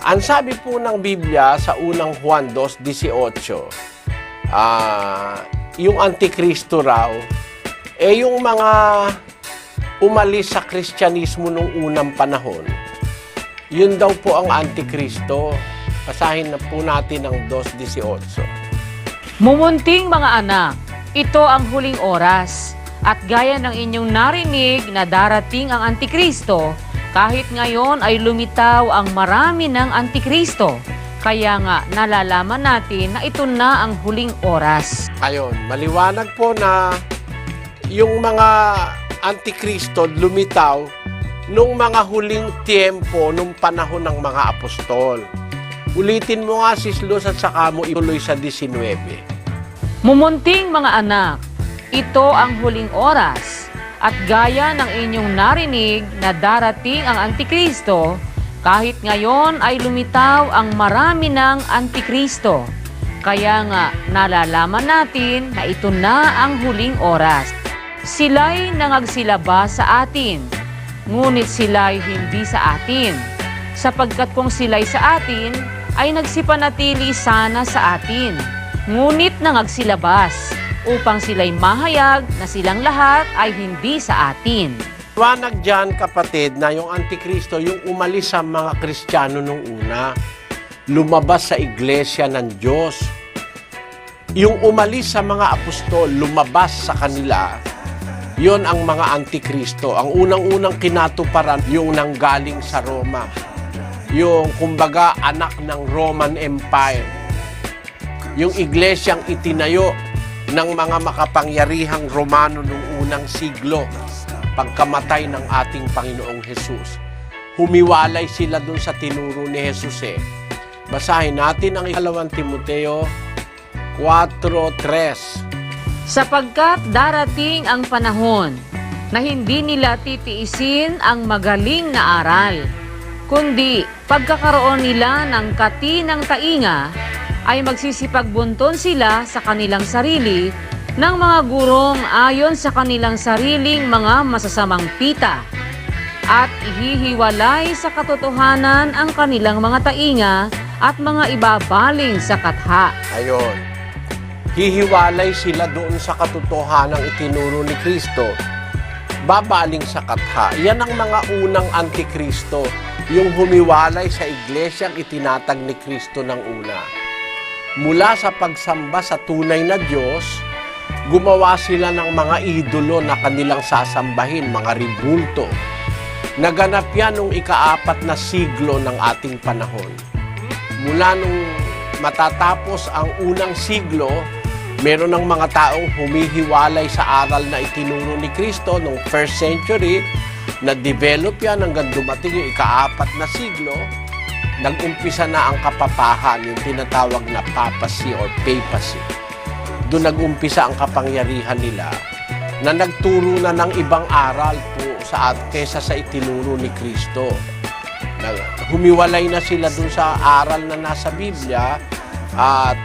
Ang sabi po ng Biblia sa unang Juan 2:18, yung Antikristo raw, yung mga umalis sa Kristyanismo nung unang panahon, yun daw po ang Antikristo. Basahin na po natin ang 2:18. Mumunting mga anak, ito ang huling oras. At gaya ng inyong narinig na darating ang Antikristo, kahit ngayon ay lumitaw ang marami ng Antikristo. Kaya nga nalalaman natin na ito na ang huling oras. Ayon, maliwanag po na yung mga Antikristo lumitaw nung mga huling tiempo, nung panahon ng mga apostol. Ulitin mo nga, Sis Luz, at saka mo ituloy sa 19. Mumunting mga anak, ito ang huling oras. At gaya ng inyong narinig na darating ang Antikristo, kahit ngayon ay lumitaw ang marami ng Antikristo. Kaya nga nalalaman natin na ito na ang huling oras. Sila'y nangagsilabas sa atin, ngunit sila'y hindi sa atin. Sapagkat kung sila'y sa atin, ay nagsipanatili sana sa atin. Ngunit nangagsilabas, upang sila'y mahayag na silang lahat ay hindi sa atin. Liwanag dyan, kapatid, na yung Antikristo, yung umalis sa mga Kristiyano nung una, lumabas sa iglesia ng Diyos. Yung umalis sa mga apostol, lumabas sa kanila, yon ang mga Antikristo. Ang unang-unang kinatuparan, yung nanggaling sa Roma. Yung, kumbaga, anak ng Roman Empire. Yung iglesyang itinayo ng mga makapangyarihang Romano noong unang siglo, pagkamatay ng ating Panginoong Jesus. Humiwalay sila dun sa tinuro ni Jesus. Basahin natin ang 2 Timoteo 4:3. Sapagkat darating ang panahon na hindi nila titiisin ang magaling na aral, kundi pagkakaroon nila ng katinang tainga, ay magsisipagbunton sila sa kanilang sarili ng mga gurong ayon sa kanilang sariling mga masasamang pita, at ihihiwalay sa katotohanan ang kanilang mga tainga at mga ibabaling sa katha. Ayon, hihiwalay sila doon sa katotohanang itinuro ni Kristo, babaling sa katha. Yan ang mga unang Antikristo, yung humiwalay sa iglesyang itinatag ni Kristo ng una. Mula sa pagsamba sa tunay na Diyos, gumawa sila ng mga idolo na kanilang sasambahin, mga ribulto. Naganap yan noong ika-4 na siglo ng ating panahon. Mula nung matatapos ang unang siglo, meron ng mga taong humihiwalay sa aral na itinuro ni Kristo noong 1st century. Nag-develop yan hanggang dumating yung ika-4 na siglo. Nag-umpisa na ang kapapahan, yung tinatawag na papacy or papacy. Doon nag-umpisa ang kapangyarihan nila na nagturo na ng ibang aral po kesa sa itinuro ni Kristo. Humiwalay na sila doon sa aral na nasa Biblia at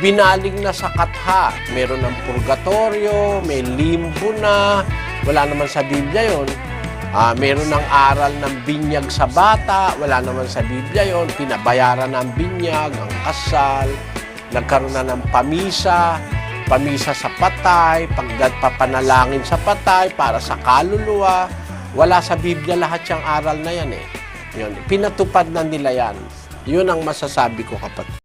binaling na sa katha. Meron ng purgatorio, may limbo na, wala naman sa Biblia yon. Meron ng aral ng binyag sa bata, wala naman sa Biblia yon. Pinabayaran ng binyag, ang kasal, nagkaroon na ng pamisa sa patay, pagpapanalangin sa patay para sa kaluluwa. Wala sa Biblia lahat yung aral na yan. Yun, pinatupad na nila yan. Yun ang masasabi ko, kapatid.